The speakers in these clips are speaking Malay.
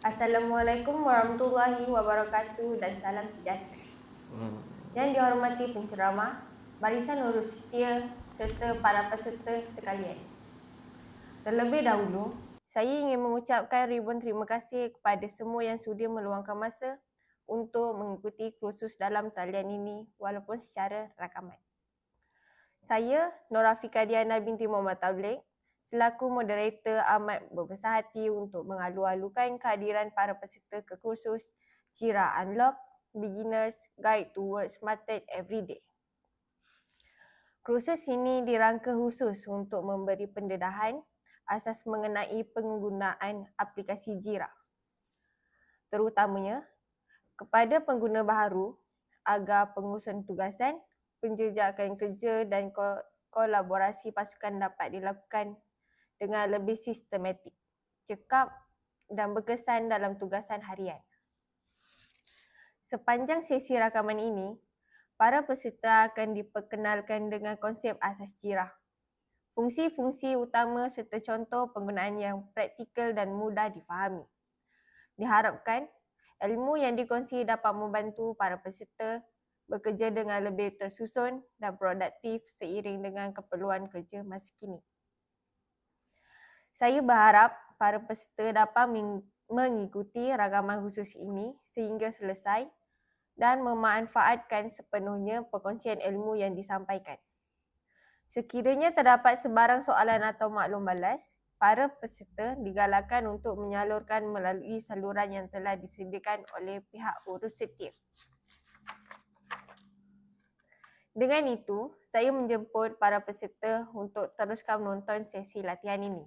Assalamualaikum warahmatullahi wabarakatuh dan salam sejahtera. Yang dihormati penceramah, barisan urus setia serta para peserta sekalian. Terlebih dahulu, saya ingin mengucapkan ribuan terima kasih kepada semua yang sudi meluangkan masa untuk mengikuti kursus dalam talian ini walaupun secara rakaman. Saya, Norafika Diana binti Muhammad Tabligh, selaku moderator amat berbesar hati untuk mengalu-alukan kehadiran para peserta ke kursus Jira Unlock Beginner's Guide Towards Smarter Everyday. Kursus ini dirangka khusus untuk memberi pendedahan asas mengenai penggunaan aplikasi Jira, terutamanya kepada pengguna baharu agar pengurusan tugasan, penjejakan kerja dan kolaborasi pasukan dapat dilakukan dengan lebih sistematik, cekap dan berkesan dalam tugasan harian. Sepanjang sesi rakaman ini, para peserta akan diperkenalkan dengan konsep asas Jira, fungsi-fungsi utama serta contoh penggunaan yang praktikal dan mudah difahami. Diharapkan ilmu yang dikongsi dapat membantu para peserta bekerja dengan lebih tersusun dan produktif seiring dengan keperluan kerja masa kini. Saya berharap para peserta dapat mengikuti ragaman khusus ini sehingga selesai dan memanfaatkan sepenuhnya perkongsian ilmu yang disampaikan. Sekiranya terdapat sebarang soalan atau maklum balas, para peserta digalakkan untuk menyalurkan melalui saluran yang telah disediakan oleh pihak urus setia. Dengan itu, saya menjemput para peserta untuk teruskan menonton sesi latihan ini.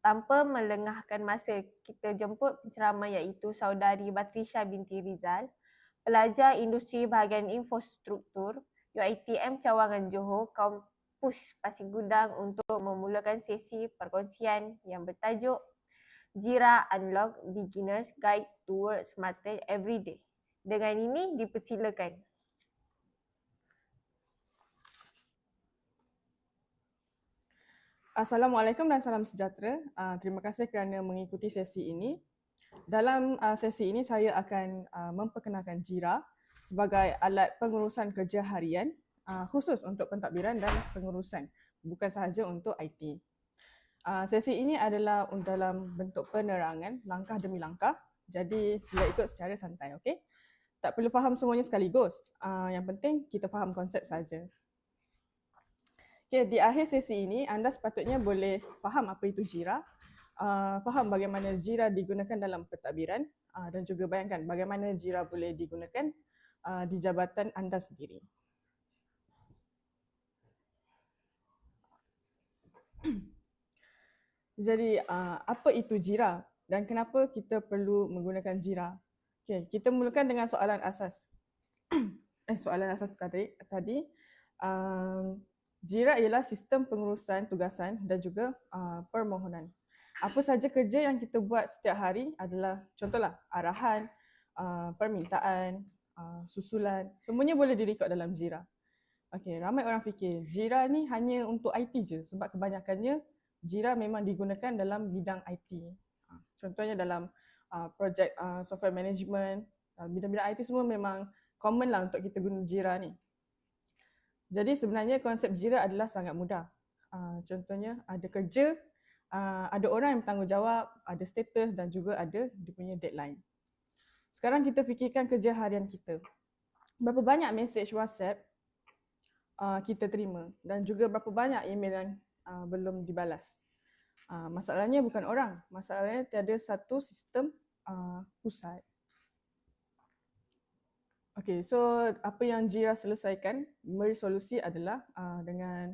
Tanpa melengahkan masa, kita jemput penceramah iaitu Saudari Batrisha binti Rizal, pelajar industri bahagian infrastruktur UiTM Cawangan Johor, Kampus Pasir Gudang untuk memulakan sesi perkongsian yang bertajuk Jira Unlock Beginner's Guide Towards Smarter Everyday. Dengan ini dipersilakan. Assalamualaikum dan salam sejahtera. Terima kasih kerana mengikuti sesi ini. Dalam sesi ini saya akan memperkenalkan Jira sebagai alat pengurusan kerja harian khusus untuk pentadbiran dan pengurusan, bukan sahaja untuk IT. Sesi ini adalah dalam bentuk penerangan langkah demi langkah, jadi sila ikut secara santai, okey? Tak perlu faham semuanya sekaligus. Yang penting kita faham konsep saja. Okay, di akhir sesi ini anda sepatutnya boleh faham apa itu Jira, faham bagaimana Jira digunakan dalam pentadbiran dan juga bayangkan bagaimana Jira boleh digunakan di jabatan anda sendiri. Jadi apa itu Jira dan kenapa kita perlu menggunakan Jira? Okay, kita mulakan dengan soalan asas. Soalan asas tadi. Jira ialah sistem pengurusan tugasan dan juga permohonan. Apa saja kerja yang kita buat setiap hari adalah contohlah arahan, permintaan, susulan, semuanya boleh direkod dalam Jira. Okey, ramai orang fikir Jira ni hanya untuk IT je sebab kebanyakannya Jira memang digunakan dalam bidang IT. Contohnya dalam projek software management, bidang-bidang IT semua memang common lah untuk kita guna Jira ni. Jadi sebenarnya konsep Jira adalah sangat mudah. Contohnya ada kerja, ada orang yang bertanggungjawab, ada status dan juga ada dia punya deadline. Sekarang kita fikirkan kerja harian kita. Berapa banyak mesej WhatsApp kita terima dan juga berapa banyak email yang belum dibalas. Masalahnya bukan orang, masalahnya tiada satu sistem pusat. Okay, so apa yang Jira selesaikan, memberi solusi adalah dengan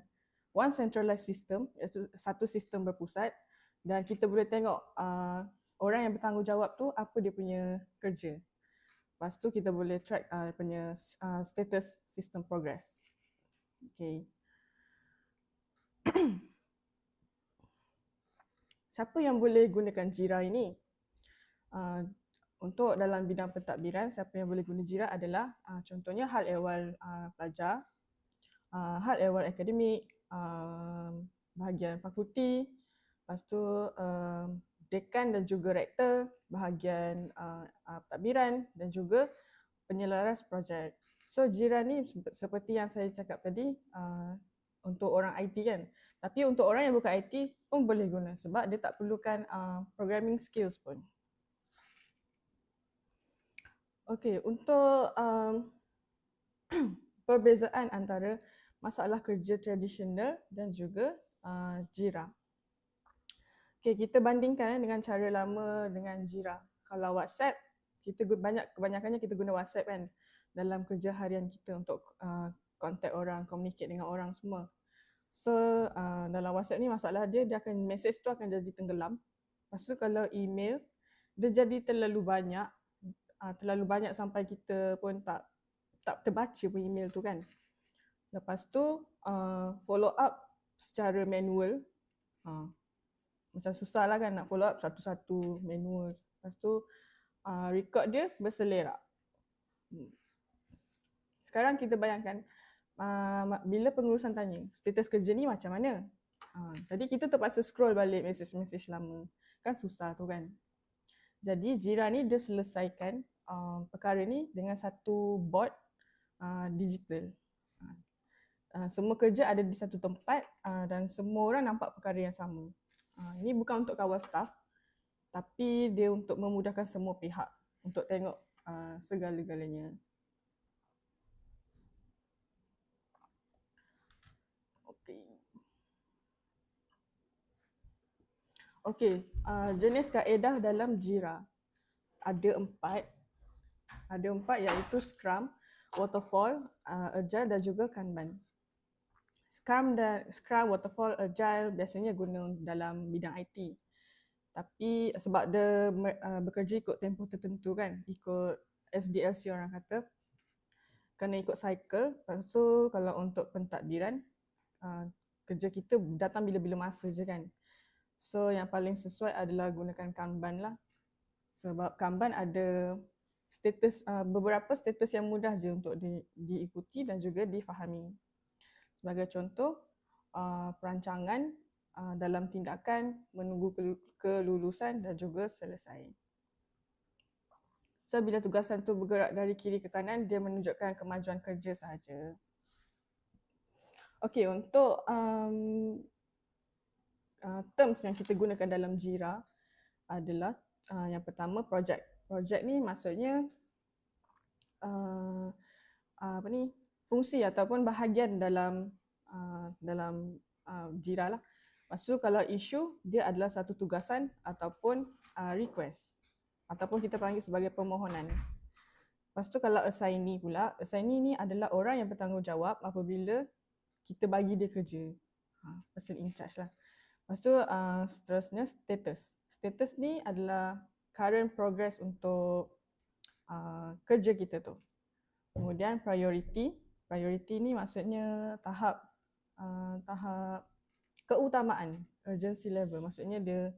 one centralized system, iaitu satu sistem berpusat dan kita boleh tengok orang yang bertanggungjawab tu apa dia punya kerja. Lepas tu kita boleh track punya status system progress. Okay. Siapa yang boleh gunakan Jira ini? Untuk dalam bidang pentadbiran, siapa yang boleh guna Jira adalah contohnya hal ehwal pelajar, hal ehwal akademik, bahagian fakulti, lepas tu dekan dan juga rektor, bahagian pentadbiran dan juga penyelaras projek. So JIRA ni seperti yang saya cakap tadi untuk orang IT kan. Tapi untuk orang yang bukan IT pun boleh guna sebab dia tak perlukan programming skills pun. Okey, untuk perbezaan antara masalah kerja tradisional dan juga JIRA. Okey, kita bandingkan dengan cara lama dengan JIRA. Kalau WhatsApp, kebanyakannya kita guna WhatsApp kan dalam kerja harian kita untuk contact orang, communicate dengan orang semua. So dalam WhatsApp ni masalah dia akan message tu akan jadi tenggelam. Lepas tu kalau email dia jadi terlalu banyak sampai kita pun tak terbaca pun email tu kan. Lepas tu follow up secara manual. Macam susah lah kan nak follow up satu-satu manual. Lepas tu record dia berselerak. Sekarang kita bayangkan bila pengurusan tanya, status kerja ni macam mana? Jadi kita terpaksa scroll balik mesej-mesej lama. Kan susah tu kan. Jadi JIRA ni dia selesaikan perkara ni dengan satu bot digital. Semua kerja ada di satu tempat dan semua orang nampak perkara yang sama. Ini bukan untuk kawal staff tapi dia untuk memudahkan semua pihak untuk tengok segala-galanya. Okey, jenis kaedah dalam JIRA ada empat iaitu Scrum, Waterfall, Agile dan juga Kanban. Scrum, Waterfall, Agile biasanya guna dalam bidang IT. Tapi sebab dia bekerja ikut tempoh tertentu kan, ikut SDLC orang kata, kena ikut cycle. Lepas tu kalau untuk pentadbiran, kerja kita datang bila-bila masa je kan. So yang paling sesuai adalah gunakan Kanban lah. Sebab Kanban ada beberapa status yang mudah je untuk diikuti dan juga difahami. Sebagai contoh, perancangan dalam tindakan, menunggu kelulusan dan juga selesai. So bila tugasan tu bergerak dari kiri ke kanan, dia menunjukkan kemajuan kerja sahaja. Okey, untuk terms yang kita gunakan dalam JIRA adalah yang pertama projek. Projek ni maksudnya fungsi ataupun bahagian dalam JIRA lah. Lepas tu kalau isu dia adalah satu tugasan ataupun request ataupun kita panggil sebagai permohonan. Lepas tu kalau assignee pula, assignee ni adalah orang yang bertanggungjawab apabila kita bagi dia kerja. Person in charge lah. Lepas tu seterusnya status. Status ni adalah current progress untuk kerja kita tu. Kemudian priority. Priority ni maksudnya tahap keutamaan, urgency level. Maksudnya dia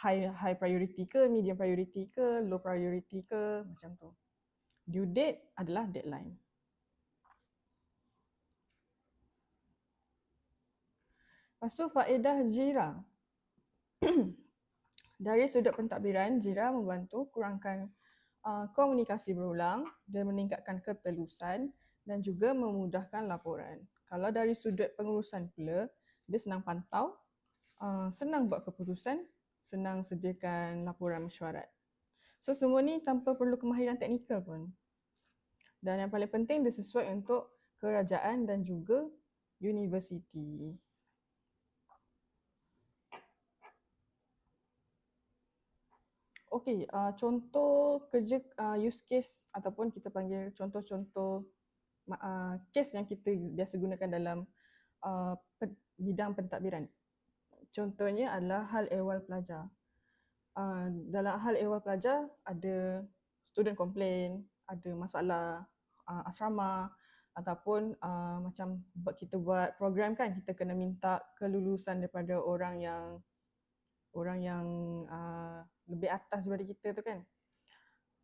high priority ke, medium priority ke, low priority ke, macam tu. Due date adalah deadline. Lepas tu faedah JIRA. Dari sudut pentadbiran, JIRA membantu kurangkan komunikasi berulang dan meningkatkan ketelusan dan juga memudahkan laporan. Kalau dari sudut pengurusan pula, dia senang pantau, senang buat keputusan, senang sediakan laporan mesyuarat. So semua ni tanpa perlu kemahiran teknikal pun. Dan yang paling penting dia sesuai untuk kerajaan dan juga universiti. Okey, contoh kerja use case ataupun kita panggil contoh-contoh case yang kita biasa gunakan dalam bidang pentadbiran. Contohnya adalah hal ehwal pelajar. Dalam hal ehwal pelajar ada student complain, ada masalah asrama ataupun macam kita buat program kan, kita kena minta kelulusan daripada orang yang lebih atas daripada kita tu kan.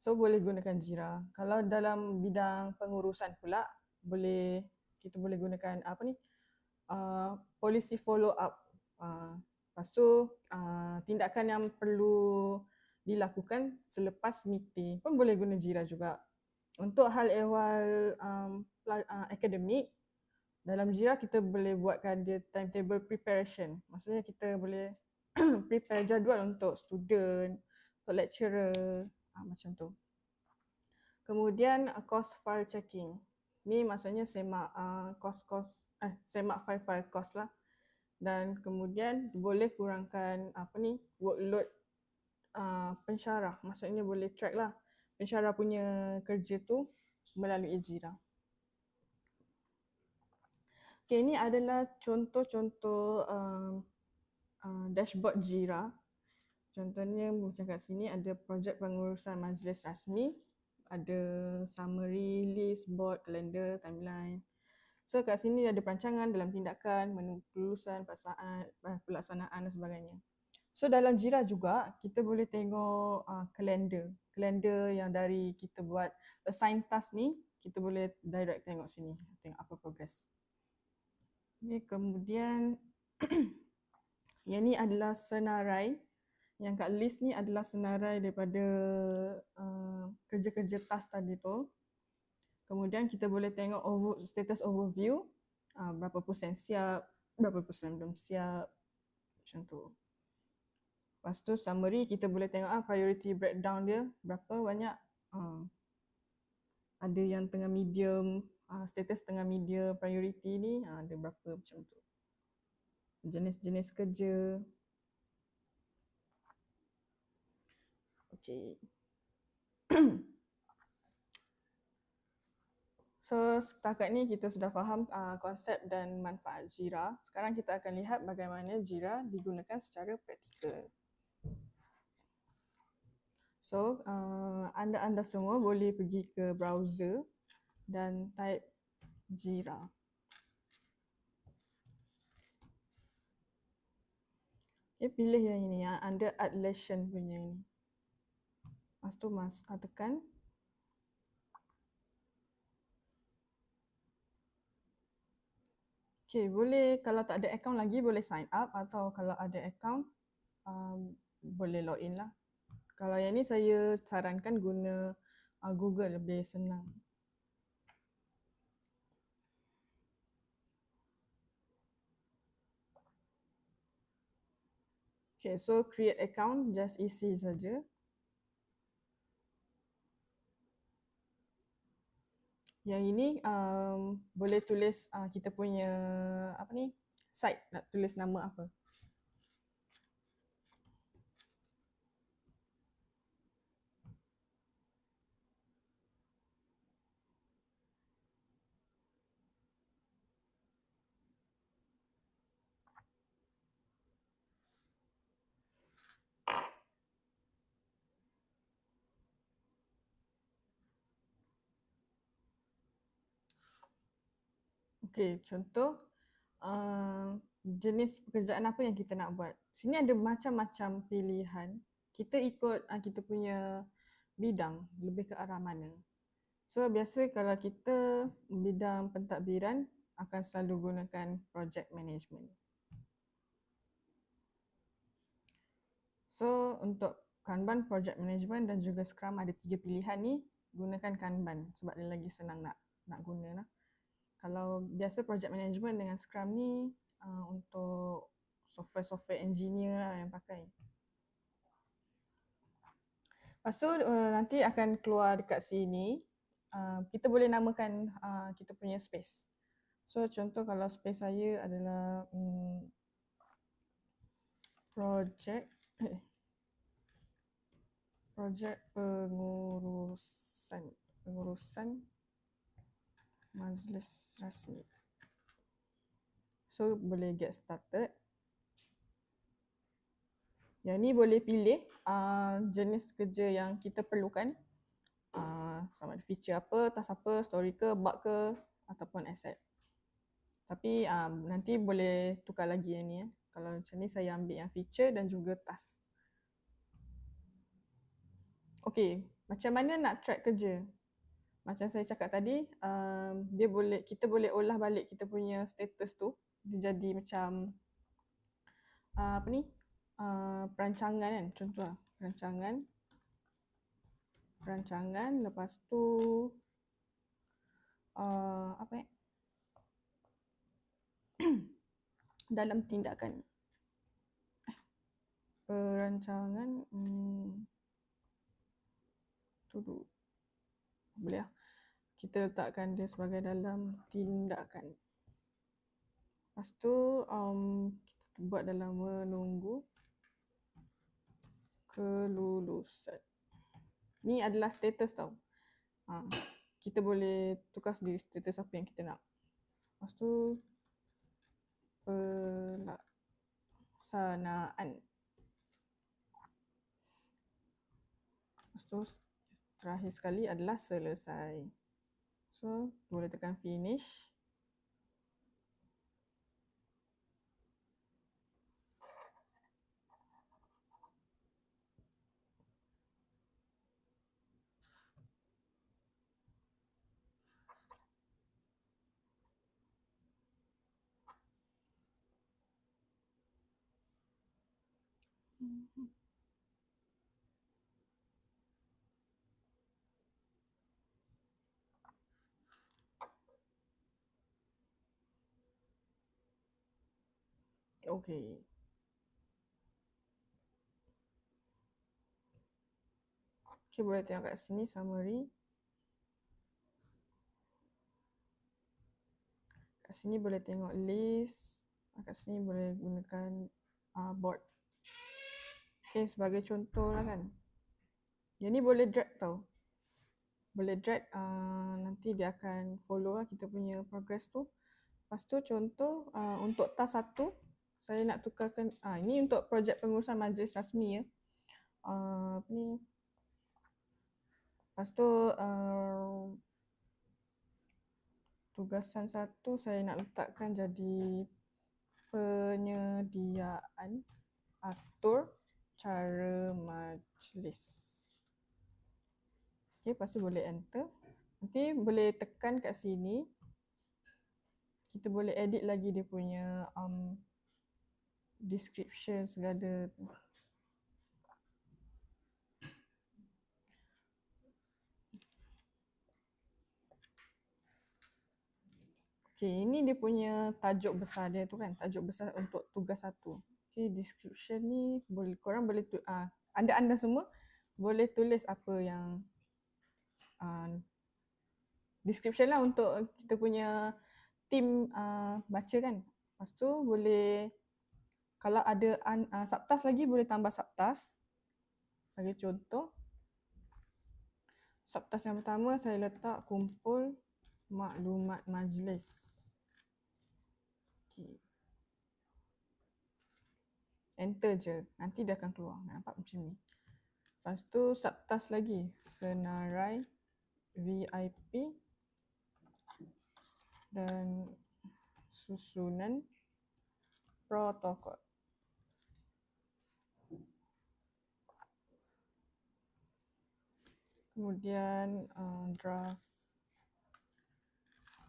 So boleh gunakan JIRA. Kalau dalam bidang pengurusan pula, kita boleh gunakan policy follow up. Lepas tu tindakan yang perlu dilakukan selepas meeting pun boleh guna Jira juga. Untuk hal ehwal akademik, dalam Jira kita boleh buatkan dia timetable preparation. Maksudnya kita boleh prepare jadual untuk student, untuk lecturer, macam tu. Kemudian course file checking. Ni maksudnya semak semak file-file course lah. Dan kemudian boleh kurangkan workload pensyarah. Maksudnya boleh track lah pensyarah punya kerja tu melalui Jira. Okay, ini adalah contoh-contoh dashboard Jira. Contohnya macam kat sini ada projek pengurusan majlis rasmi, ada summary, list, board, kalender, timeline. So kat sini ada perancangan dalam tindakan, menunggu kelulusan, pelaksanaan dan sebagainya. So dalam Jira juga kita boleh tengok kalender. Kalender yang dari kita buat assign task ni, kita boleh direct tengok sini, tengok apa progress. Okay, kemudian yang ni adalah senarai. Yang kat list ni adalah senarai daripada kerja-kerja task tadi tu. Kemudian kita boleh tengok status overview, berapa persen siap, berapa persen belum siap, macam tu. Lepas tu summary kita boleh tengok priority breakdown dia, berapa banyak. Ada yang tengah medium, status tengah medium priority ni ada berapa macam tu. Jenis-jenis kerja. Okay. So setakat ni kita sudah faham konsep dan manfaat Jira. Sekarang kita akan lihat bagaimana Jira digunakan secara praktikal. So anda semua boleh pergi ke browser dan type Jira. Okay, pilih yang ini under Atlassian punya ni. Lepas tu tekan. Okay, boleh kalau tak ada account lagi boleh sign up, atau kalau ada account boleh login lah. Kalau yang ni saya sarankan guna Google, lebih senang. Okay, so create account, just isi saja. Yang ini boleh tulis kita punya site, nak tulis nama apa. Okay, contoh jenis pekerjaan apa yang kita nak buat. Sini ada macam-macam pilihan. Kita ikut kita punya bidang, lebih ke arah mana. So biasa kalau kita bidang pentadbiran akan selalu gunakan project management. So untuk Kanban, project management dan juga Scrum ada 3 pilihan ni. Gunakan Kanban sebab dia lagi senang nak guna lah. Kalau biasa project management dengan Scrum ni untuk software engineer lah yang pakai. Lepas tu nanti akan keluar dekat sini, kita boleh namakan kita punya space. So contoh kalau space saya adalah project pengurusan majlis rasmi. So boleh get started. Yang ni boleh pilih jenis kerja yang kita perlukan. Sama ada feature apa, task apa, story ke, bug ke, ataupun asset. Tapi nanti boleh tukar lagi yang ni. Kalau macam ni saya ambil yang feature dan juga task. Okay, macam mana nak track kerja? Macam saya cakap tadi, kita boleh olah balik kita punya status tu. Dia jadi macam apa ni, perancangan kan, contoh lah, perancangan, lepas tu apa dalam tindakan. Perancangan tu dulu. Boleh lah. Kita letakkan dia sebagai dalam tindakan. Lepas tu kita buat dalam menunggu kelulusan. Ni adalah status tau. Kita boleh tukar sendiri status apa yang kita nak. Lepas tu pelaksanaan. Lepas tu terakhir sekali adalah selesai. So boleh tekan finish. Okay. Okay, boleh tengok kat sini summary. Kat sini boleh tengok list. Kat sini boleh gunakan board. Okay, sebagai contoh lah kan. Yang ni boleh drag tau. Boleh drag, nanti dia akan follow lah kita punya progress tu. Lepas tu contoh untuk task 1, saya nak tukarkan, ini untuk projek pengurusan majlis rasmi ya. Apa ni. Lepas tu tugasan 1 saya nak letakkan jadi penyediaan atur cara majlis. Okay, lepas tu boleh enter. Nanti boleh tekan kat sini. Kita boleh edit lagi dia punya description segala tu. Okay, ini dia punya tajuk besar dia tu kan, tajuk besar untuk tugas 1. Okay, description ni boleh korang boleh anda semua boleh tulis apa yang description lah untuk kita punya team baca kan. Lepas tu boleh, kalau ada subtask lagi boleh tambah subtask. Bagi contoh, subtask yang pertama saya letak kumpul maklumat majlis. Okay. Enter je, nanti dia akan keluar. Nampak macam ni. Lepas tu subtask lagi, senarai VIP dan susunan protokol. Kemudian draft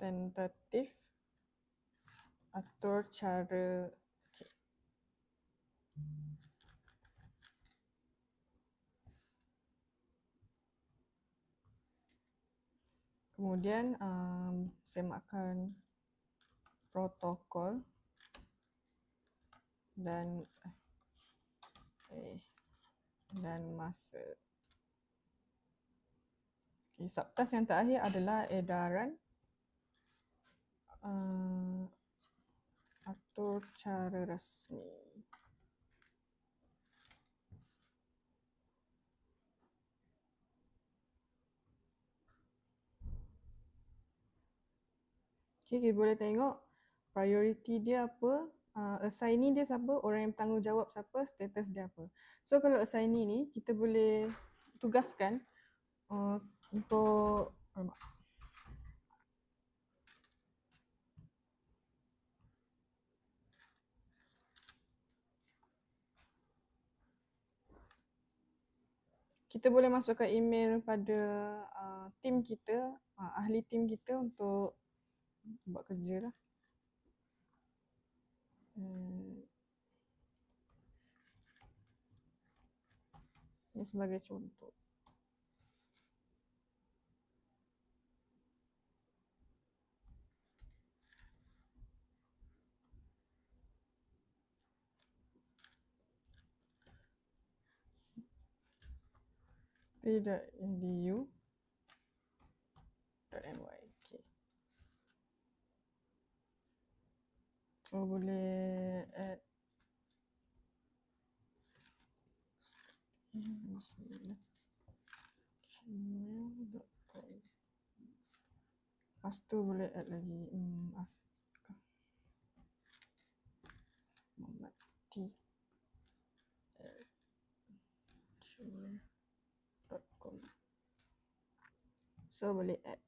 tentatif, atur cara. Okay. Kemudian semakkan protokol dan masa. Okay, subtask yang terakhir adalah edaran atur cara rasmi. Okay, kita boleh tengok priority dia apa, assignee dia siapa, orang yang bertanggungjawab siapa, status dia apa. So kalau assignee ni kita boleh tugaskan untuk kita boleh masukkan email pada tim kita, ahli tim kita untuk buat kerja lah. Ini sebagai contoh. T.edu.my. Okay. So boleh add gmail.com. Lepas tu boleh add lagi Muhammad T gmail.com. So boleh add.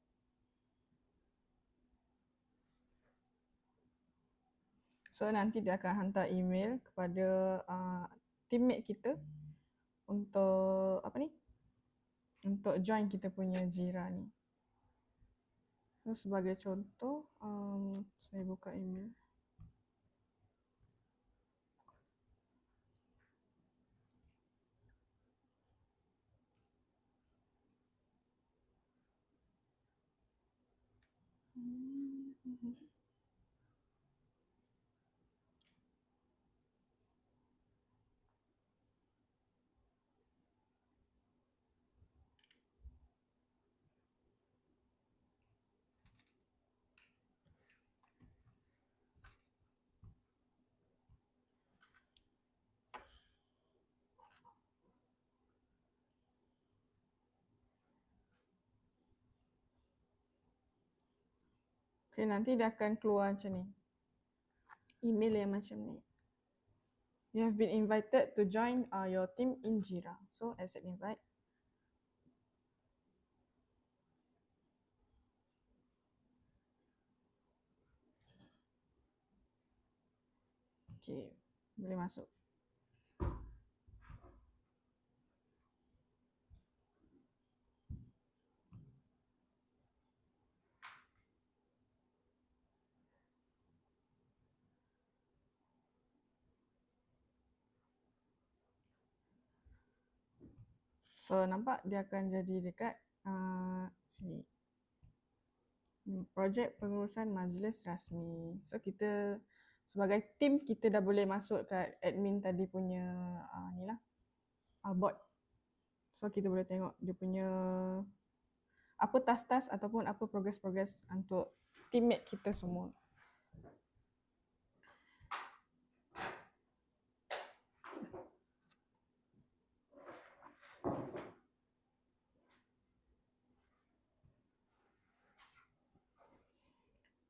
So nanti dia akan hantar email kepada teammate kita untuk apa ni? Untuk join kita punya Jira ni. So sebagai contoh, saya buka email. Okay, nanti dia akan keluar macam ni. Email yang macam ni. You have been invited to join your team in Jira. So accept invite. Okay, boleh masuk. So nampak dia akan jadi dekat sini. Projek pengurusan majlis rasmi. So kita sebagai tim kita dah boleh masuk kat admin tadi punya ni lah, bot. So kita boleh tengok dia punya apa task-task ataupun apa progress-progress untuk teammate kita semua.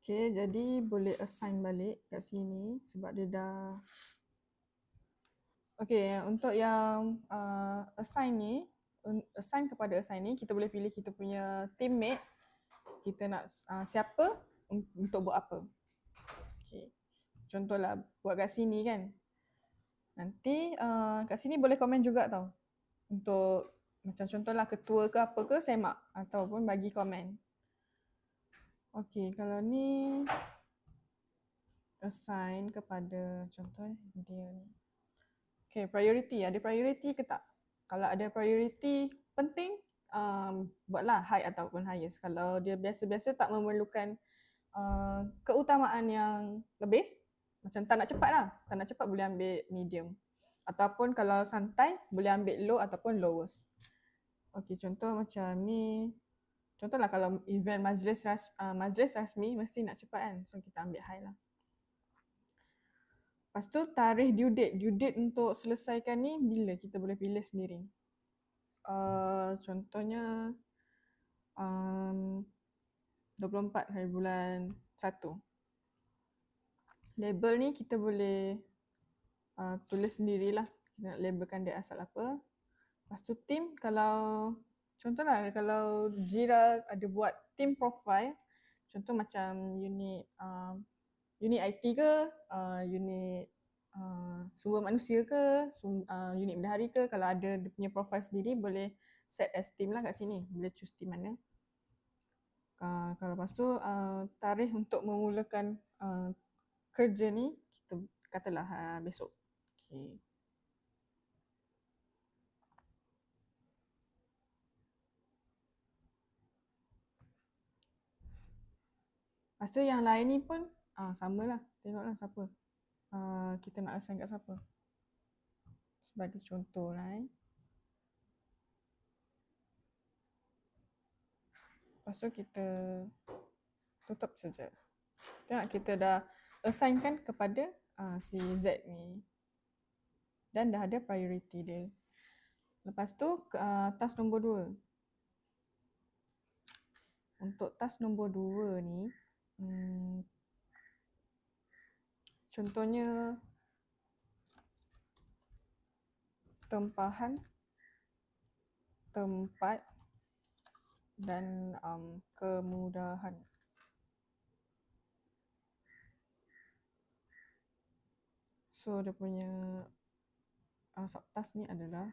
Okay, jadi boleh assign balik kat sini sebab dia dah. Okay, untuk yang assign ni, assign kepada assign ni, kita boleh pilih kita punya teammate, kita nak siapa untuk buat apa. Okay, contohlah buat kat sini kan. Nanti kat sini boleh komen juga tau. Untuk macam contohlah ketua ke apa ke, semak ataupun bagi komen. Okay, kalau ni assign kepada contoh dia ni. Okay, priority. Ada priority ke tak? Kalau ada priority penting, buatlah high ataupun highest. Kalau dia biasa-biasa tak memerlukan keutamaan yang lebih, macam tak nak cepat lah. Tak nak cepat boleh ambil medium. Ataupun kalau santai, boleh ambil low ataupun lowest. Okay, contoh macam ni. Contohlah kalau event majlis rasmi mesti nak cepat kan. So kita ambil high lah. Lepas tu tarikh due date. Due date untuk selesaikan ni bila kita boleh pilih sendiri. Contohnya 24 hari bulan 1. Label ni kita boleh tulis sendirilah. Kita nak labelkan dia asal apa. Lepas tu team, kalau contohlah kalau Jira ada buat team profile, contoh macam unit IT ke, unit sumber manusia ke, unit bidahari ke, kalau ada dia punya profile sendiri boleh set as team lah kat sini. Boleh choose team mana. Kalau lepas tu tarikh untuk memulakan kerja ni, kita katalah besok. Okay. Lepas tu yang lain ni pun samalah. Tengoklah siapa. Kita nak assign kat siapa. Sebagai contoh lah Lepas tu kita tutup saja. Tengok kita dah assign kan kepada si Z ni. Dan dah ada priority dia. Lepas tu task nombor 2. Untuk task nombor 2 ni, contohnya tempahan, tempat dan kemudahan. So dia punya subtask ni adalah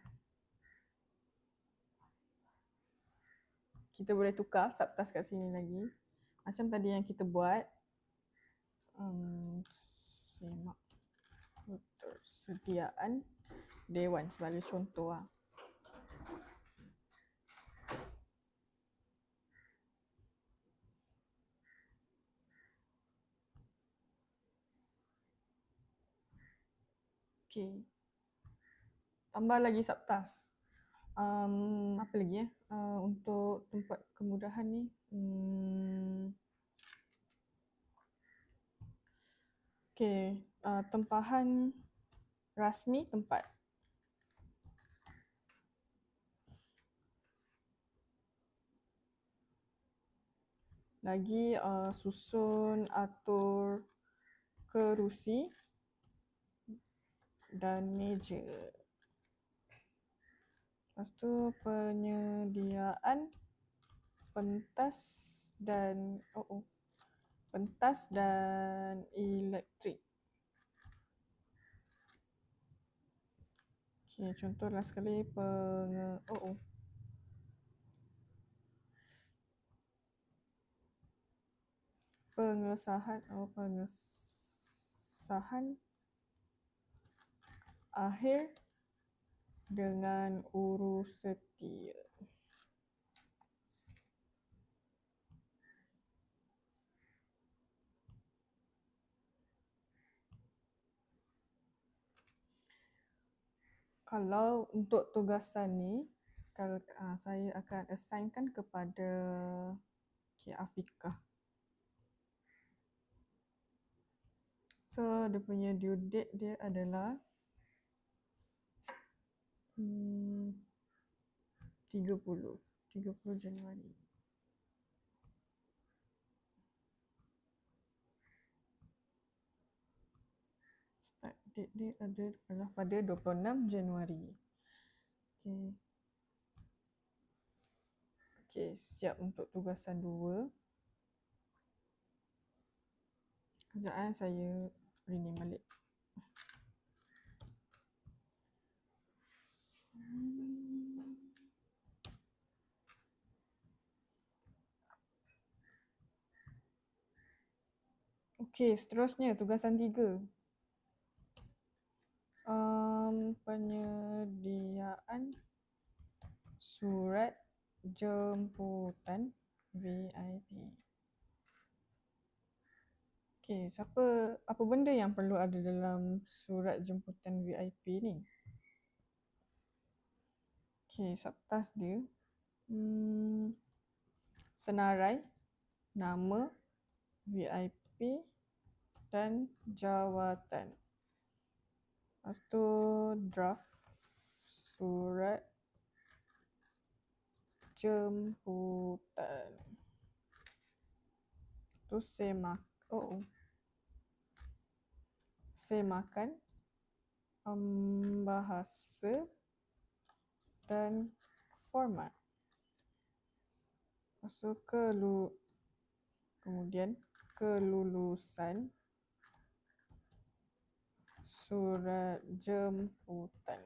kita boleh tukar subtask kat sini lagi. Macam tadi yang kita buat semak ketersediaan dewan sebagai contoh lah. Okay. Tambah lagi subtask. Apa lagi untuk tempat kemudahan ni? Okay. Tempahan rasmi tempat. Lagi susun atur kerusi dan meja. Lepas tu penyediaan pentas dan pentas dan elektrik. Okay, contoh last sekali pengesahan akhir dengan urus setia. Kalau untuk tugasan ni, kalau saya akan assignkan kepada Afiqah. So dia punya due date dia adalah 30 Januari. Start date dia adalah pada 26 Januari. Okay, siap untuk tugasan 2. Sekejap saya rename balik. Okey, seterusnya tugasan 3. Penyediaan surat jemputan VIP. Okey, apa benda yang perlu ada dalam surat jemputan VIP ni? Okey, subtask dia senarai, nama VIP dan jawatan. Lepas tu draft surat jemputan. Tu semakan bahasa dan format. Lepas tu kemudian kelulusan surat jemputan.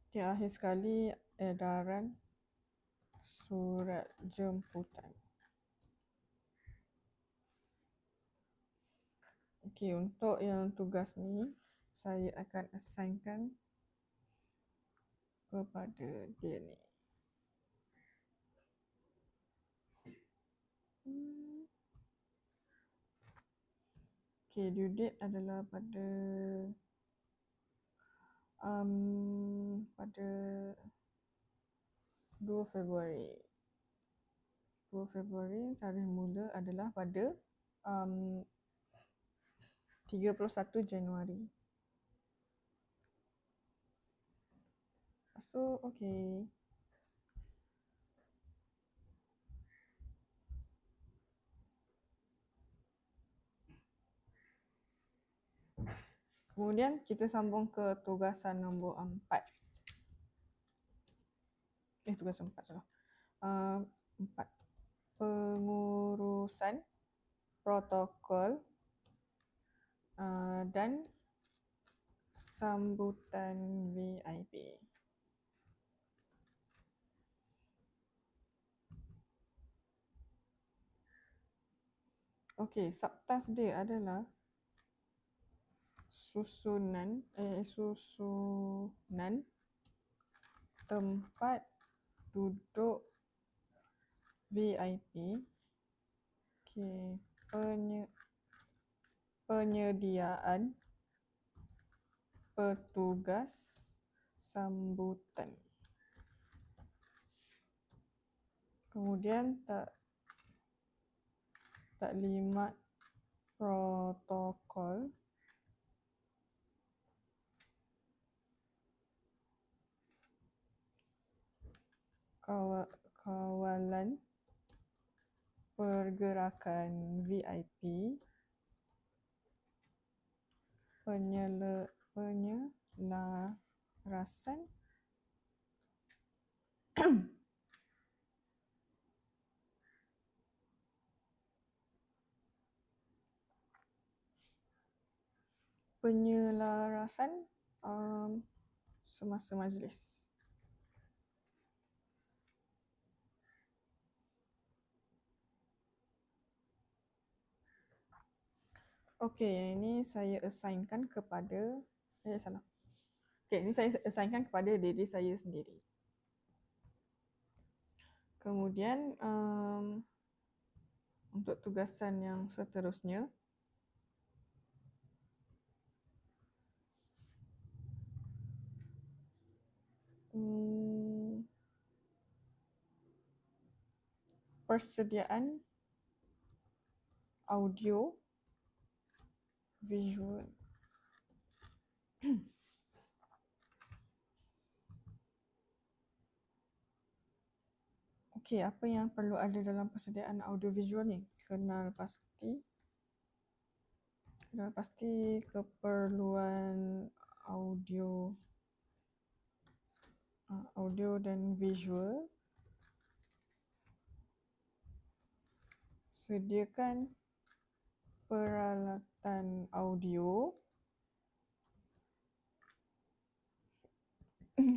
Okay, akhir sekali edaran surat jemputan. Okay, untuk yang tugas ni saya akan assignkan kepada dia ni. Okay, due date adalah pada 2 Februari. 2 Februari, tarikh mula adalah pada 31 Januari. Lepas tu, okay. Kemudian kita sambung ke tugasan nombor 4. Tugasan 4 salah. 4. Pengurusan protokol dan sambutan VIP. Okey, subtask dia adalah susunan tempat duduk VIP. Okey, penyediaan petugas sambutan. Kemudian taklimat protokol, kawalan pergerakan VIP, penyelarasan semasa majlis. Okey, ini saya assignkan kepada salah. Okey, ini saya assignkan kepada diri saya sendiri. Kemudian untuk tugasan yang seterusnya, persediaan audio visual. Okey, apa yang perlu ada dalam persediaan audio visual ni? Kenal pasti keperluan audio dan visual. Sediakan peralatan audio.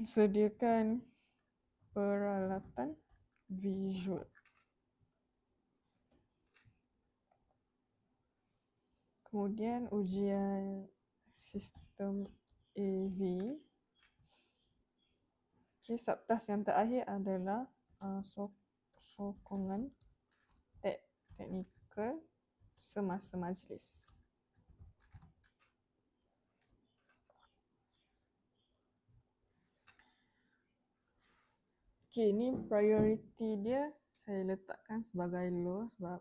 Sediakan peralatan visual. Kemudian ujian sistem AV. Okay, subtask yang terakhir adalah sokongan teknikal semasa majlis. Okay, ni priority dia saya letakkan sebagai low sebab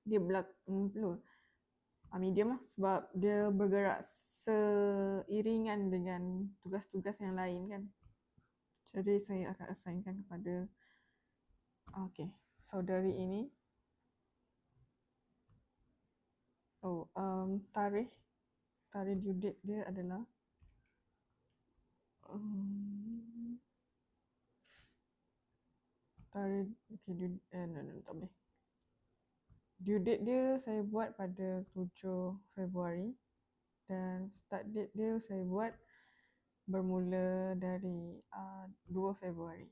dia medium lah sebab dia bergerak seiringan dengan tugas-tugas yang lain kan. Jadi saya akan assignkan kepada saudari ini. Tarikh due date dia adalah tak boleh. Due date dia saya buat pada 7 Februari dan start date dia saya buat bermula dari 2 Februari.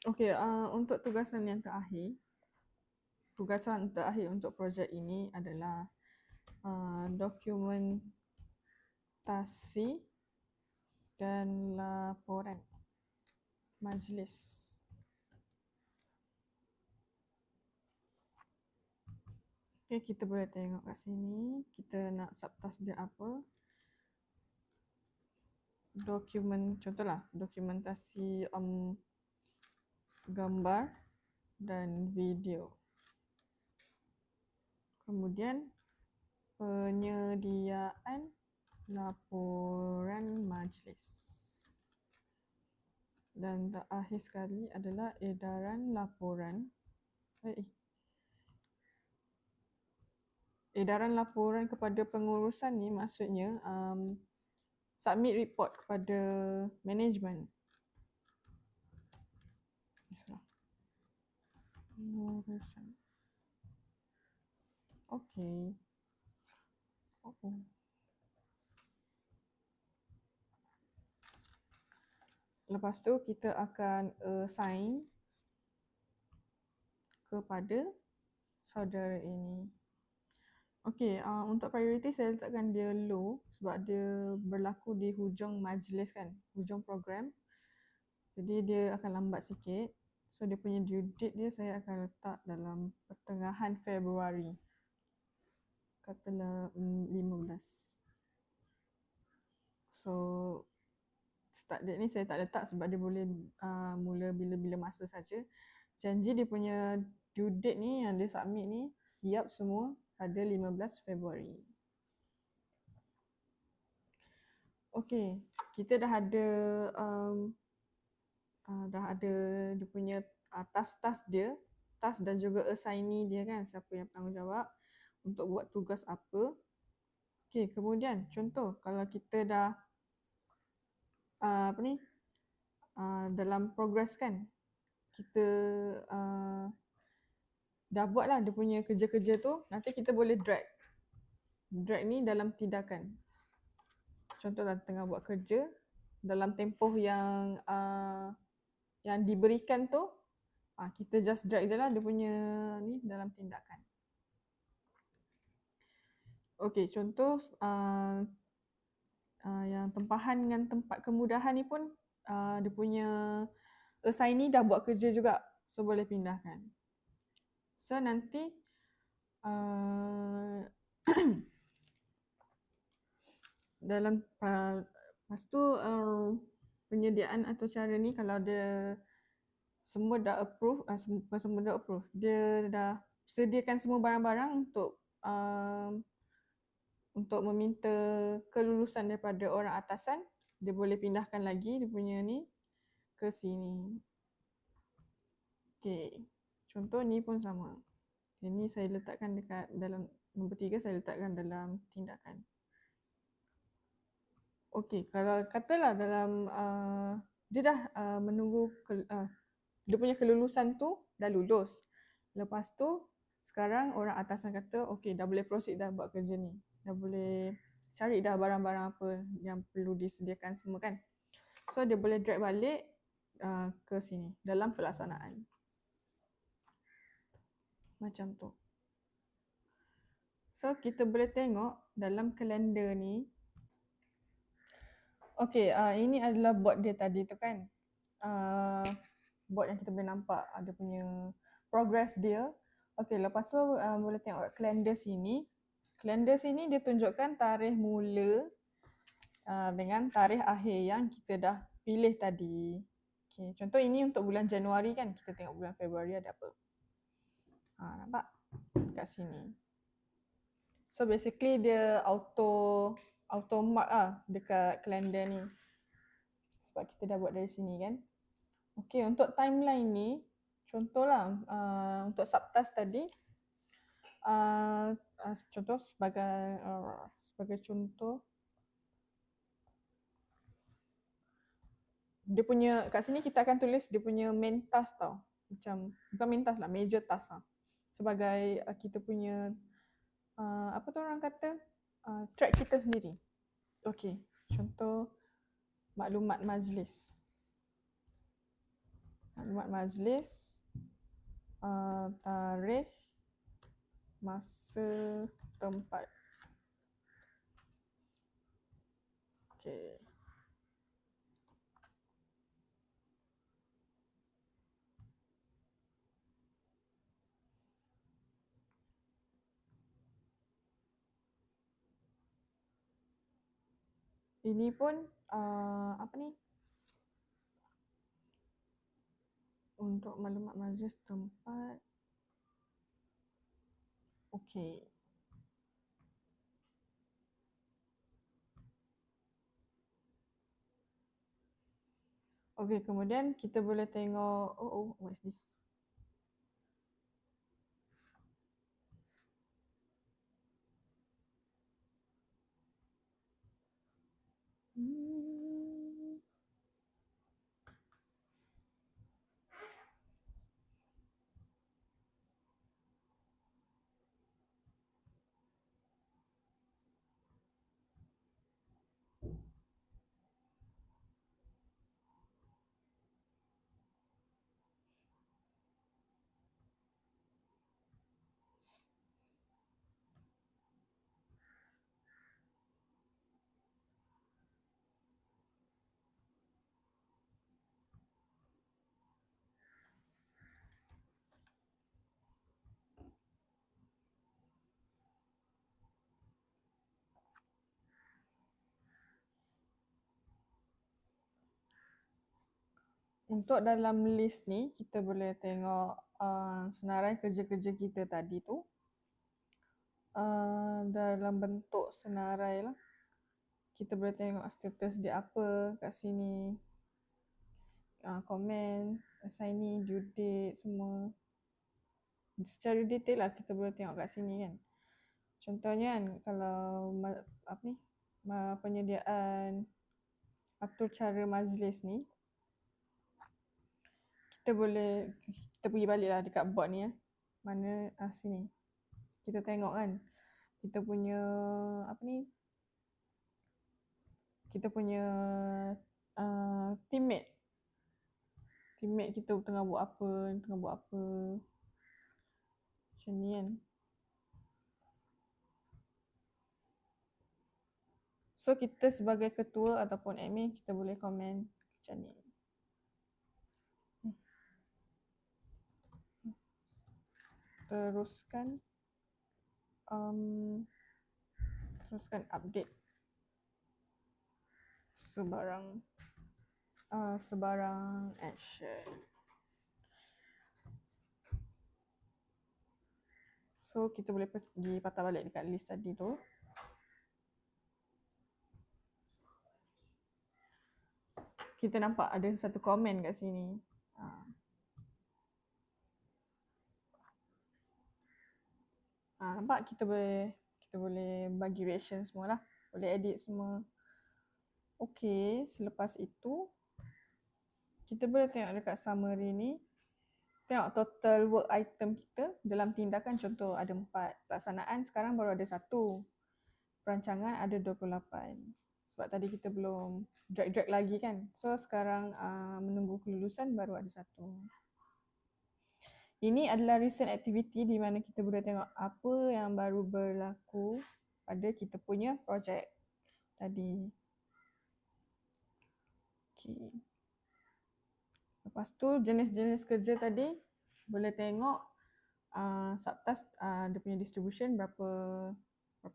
Okey, untuk tugasan yang terakhir, tugasan terakhir untuk projek ini adalah dokumentasi dan laporan majlis. Okay, kita boleh tengok kat sini. Kita nak subtask dia apa. Contohlah dokumentasi gambar dan video. Kemudian penyediaan laporan majlis. Dan terakhir sekali adalah edaran laporan. Edaran laporan kepada pengurusan ni maksudnya submit report kepada management. Pengurusan. Okey. Lepas tu kita akan assign kepada saudara ini. Okey, untuk priority saya letakkan dia low sebab dia berlaku di hujung majlis kan, hujung program. Jadi dia akan lambat sikit. So dia punya due date dia saya akan letak dalam pertengahan Februari. Katalah 15. So start date ni saya tak letak sebab dia boleh mula bila-bila masa saja. Janji dia punya due date ni yang dia submit ni siap semua pada 15 Februari. Okey, kita dah ada dia punya task-task dia, task dan juga assignee dia kan, siapa yang bertanggungjawab untuk buat tugas apa. Okey, kemudian contoh kalau kita dah dalam progress kan, kita dah buat lah dia punya kerja-kerja tu, nanti kita boleh drag ni dalam tindakan. Contohlah tengah buat kerja dalam tempoh yang diberikan tu, kita just drag je lah dia punya ni dalam tindakan. Okey, contoh yang tempahan dengan tempat kemudahan ni pun dia punya assignee dah buat kerja juga, so boleh pindahkan. So nanti dalam lepas tu penyediaan atau cara ni kalau dia semua dah approve, semua dah approve, dia dah sediakan semua barang-barang untuk meminta kelulusan daripada orang atasan, dia boleh pindahkan lagi dia punya ni ke sini. Okey, contoh ni pun sama. Ini saya letakkan dekat dalam nombor 3, saya letakkan dalam tindakan. Okey, kalau katalah dalam dia dah menunggu dia punya kelulusan tu dah lulus. Lepas tu sekarang orang atasan kata okey dah boleh proceed dah buat kerja ni. Dah boleh cari dah barang-barang apa yang perlu disediakan semua kan. So dia boleh drag balik ke sini dalam pelaksanaan. Macam tu. So kita boleh tengok dalam kalender ni. Okey, ini adalah board dia tadi tu kan. Board yang kita boleh nampak ada punya progress dia. Okey, lepas tu boleh tengok kalender sini. Kalender sini dia tunjukkan tarikh mula dengan tarikh akhir yang kita dah pilih tadi. Okey, contoh ini untuk bulan Januari kan. Kita tengok bulan Februari ada apa. Nampak? Kat sini. So basically dia auto mark dekat kalender ni. Sebab kita dah buat dari sini kan. Okey, untuk timeline ni, contohlah untuk subtask tadi, contoh sebagai contoh, dia punya kat sini kita akan tulis dia punya main task tau. Macam bukan main task lah, major task lah. Sebagai kita punya apa tu orang kata, track kita sendiri. Okey, contoh maklumat majlis. Maklumat majlis, tarikh masa, tempat. Okay. Ini pun apa ni? Untuk maklumat majlis tempat. Okey. Okey, kemudian kita boleh tengok, what's this? Hmm. Untuk dalam list ni, kita boleh tengok senarai kerja-kerja kita tadi tu. Dalam bentuk senarai lah. Kita boleh tengok status dia apa kat sini. Komen, assignee, due date, semua. Secara detail lah kita boleh tengok kat sini kan. Contohnya kan, kalau penyediaan atur cara majlis ni, kita pergi balik lah dekat board ni ya. Mana sini. Kita tengok kan. Kita punya kita punya teammate. Teammate kita tengah buat apa, macam ni kan. So kita sebagai ketua ataupun admin kita boleh komen macam ni. Teruskan update sebarang action. So kita boleh pergi patah balik dekat list tadi tu. Kita nampak ada satu komen kat sini. Nampak kita boleh bagi reaction semua lah. Boleh edit semua. Okey, selepas itu kita boleh tengok dekat summary ni. Tengok total work item kita dalam tindakan, contoh ada 4. Pelaksanaan sekarang baru ada 1. Perancangan ada 28. Sebab tadi kita belum drag lagi kan. So sekarang menunggu kelulusan baru ada 1. Ini adalah recent activity di mana kita boleh tengok apa yang baru berlaku pada kita punya projek tadi. Okay. Lepas tu jenis-jenis kerja tadi boleh tengok subtask dia punya distribution berapa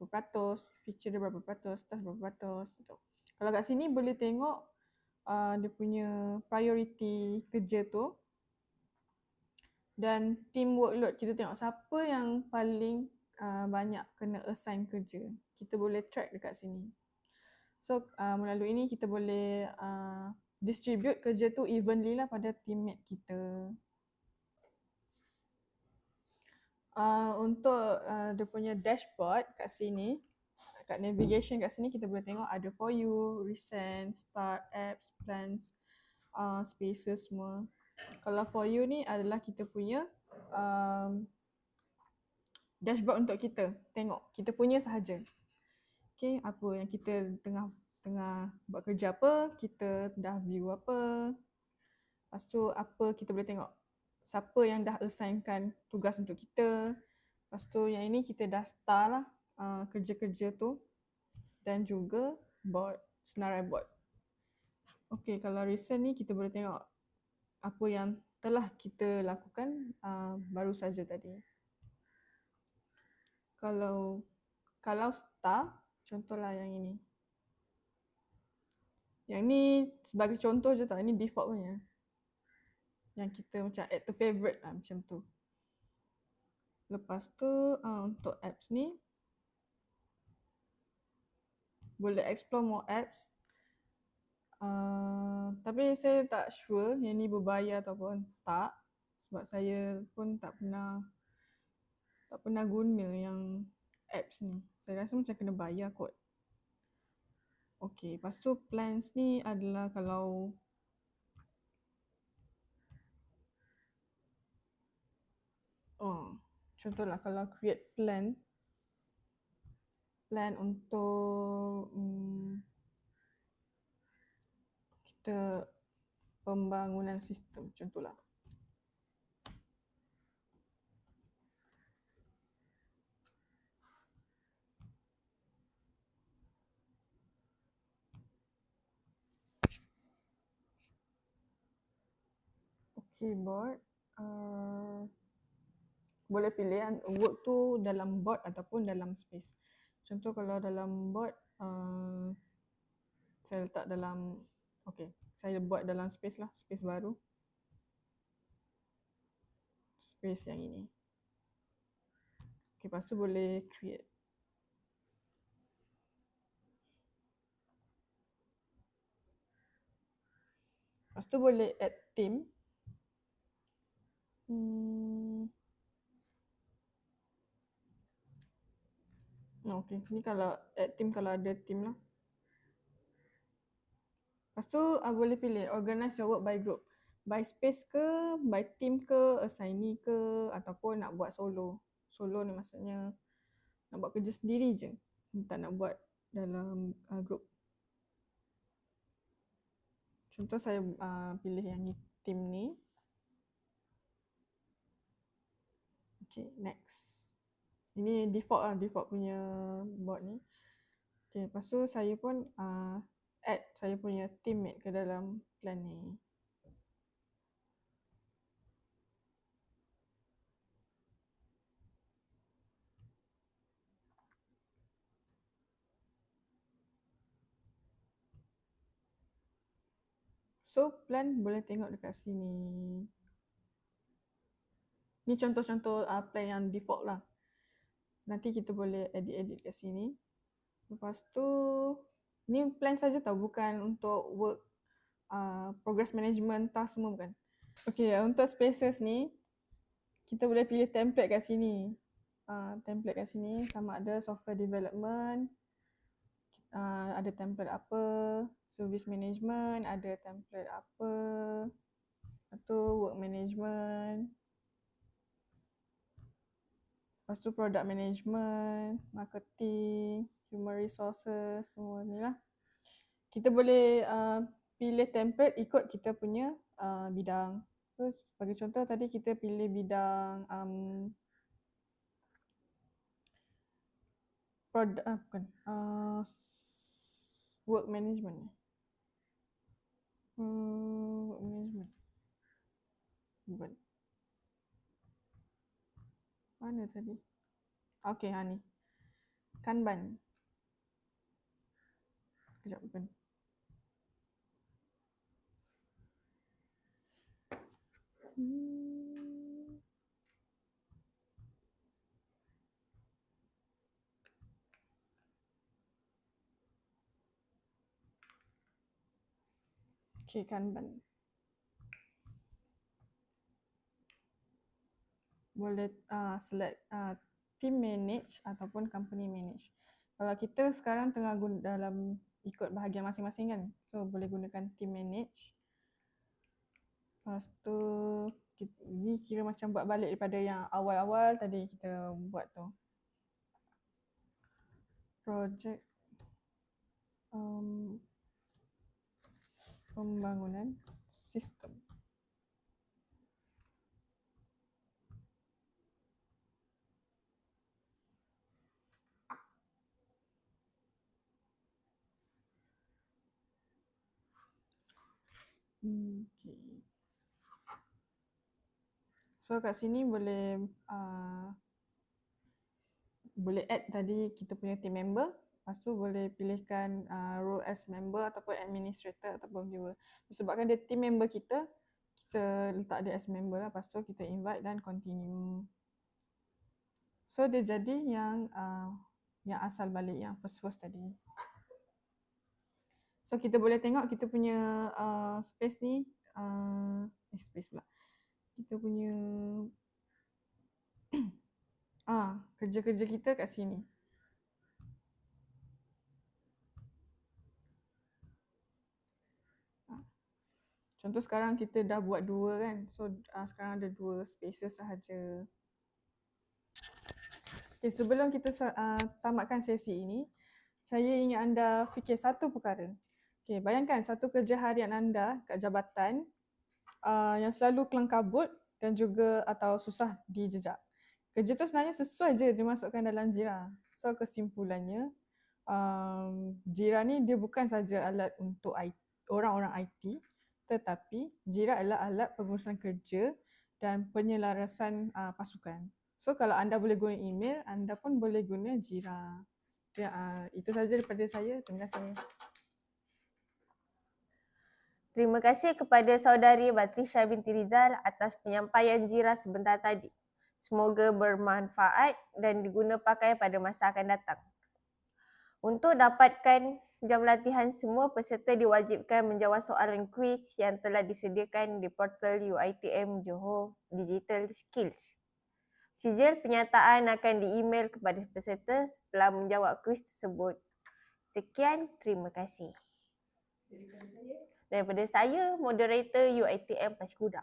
peratus, feature dia berapa peratus, task berapa peratus gitu. Kalau kat sini boleh tengok dia punya priority kerja tu. Dan team workload, kita tengok siapa yang paling banyak kena assign kerja. Kita boleh track dekat sini. So melalui ini kita boleh distribute kerja tu evenly lah pada teammate kita. Untuk dia punya dashboard kat sini, kat navigation kat sini kita boleh tengok ada for you, recent, start, apps, plans, spaces semua. Kalau for you ni adalah kita punya dashboard untuk kita tengok kita punya sahaja. Okay, apa yang kita tengah buat kerja apa, kita dah view apa. Lepas tu apa kita boleh tengok siapa yang dah assignkan tugas untuk kita. Lepas tu yang ini kita dah start lah kerja-kerja tu dan juga board, senarai board. Okey, kalau recent ni kita boleh tengok apa yang telah kita lakukan baru saja tadi. Kalau start, contohlah yang ini. Yang ni sebagai contoh je tau, ini default punya. Yang kita macam add to favorite lah macam tu. Lepas tu untuk apps ni, boleh explore more apps. Tapi saya tak sure yang ni berbayar ataupun tak. Sebab saya pun tak pernah guna yang apps ni. Saya rasa macam kena bayar kot. Okey, lepas tu plans ni adalah kalau contohlah kalau create plan untuk kita pembangunan sistem contohlah. Keyboard boleh pilih work tu dalam board ataupun dalam space. Contoh kalau dalam board saya letak dalam saya buat dalam space lah, space baru. Space yang ini. Lepas tu boleh create. Lepas tu boleh add theme. Ni kalau add theme kalau ada theme lah. Lepas tu boleh pilih organize your work by group. By space ke, by team ke, assignee ke, ataupun nak buat solo. Solo ni maksudnya nak buat kerja sendiri je. Tak nak buat dalam group. Contoh saya pilih yang ni, team ni. Okay, next. Ini default lah, default punya board ni. Okay, lepas tu saya pun add saya punya teammate ke dalam plan ni. So plan boleh tengok dekat sini. Ni contoh-contoh plan yang default lah. Nanti kita boleh edit-edit kat sini. Lepas tu ni plan saja tau, bukan untuk work progress management task semua bukan. Okay, untuk spaces ni kita boleh pilih template kat sini. Template kat sini sama ada software development, ada template apa, service management, ada template apa, atau work management. Lepas tu product management, marketing, human resources, semua ni lah. Kita boleh pilih template ikut kita punya bidang. So sebagai contoh tadi kita pilih bidang work management. Work management. Bukan. Mana tadi? Okay, ni. Kanban. Sekejap, bukan. Okay, Kanban. Boleh select team manage ataupun company manage. Kalau kita sekarang tengah guna dalam ikut bahagian masing-masing kan, so boleh gunakan team manage. Lepas tu ni kira macam buat balik daripada yang awal-awal tadi kita buat tu. Project pembangunan sistem. Okay. So kat sini boleh boleh add tadi kita punya team member. Lepas tu boleh pilihkan role as member ataupun administrator ataupun viewer. Disebabkan dia team member kita letak dia as member lah. Lepas tu kita invite dan continue. So dia jadi yang asal balik, yang first tadi. So kita boleh tengok kita punya space ni, space pula. Kita punya kerja-kerja kita kat sini. Contoh sekarang kita dah buat 2 kan. So sekarang ada 2 spaces sahaja. Okay, sebelum kita tamatkan sesi ini, saya ingin anda fikir satu perkara. Okay, bayangkan satu kerja harian anda kat jabatan yang selalu kelang kabut dan juga atau susah dijejak. Kerja tu sebenarnya sesuai je dimasukkan dalam Jira. So kesimpulannya, Jira ni dia bukan saja alat untuk orang-orang IT, tetapi Jira adalah alat pengurusan kerja dan penyelarasan pasukan. So kalau anda boleh guna email, anda pun boleh guna Jira. Itu saja daripada saya. Terima kasih. Terima kasih kepada saudari Batrisya binti Rizal atas penyampaian Jira sebentar tadi. Semoga bermanfaat dan diguna pakai pada masa akan datang. Untuk dapatkan jam latihan, semua peserta diwajibkan menjawab soalan kuis yang telah disediakan di portal UiTM Johor Digital Skills. Sijil penyataan akan di-email kepada peserta setelah menjawab kuis tersebut. Sekian, terima kasih. Daripada saya, moderator UiTM Pasir Kuda.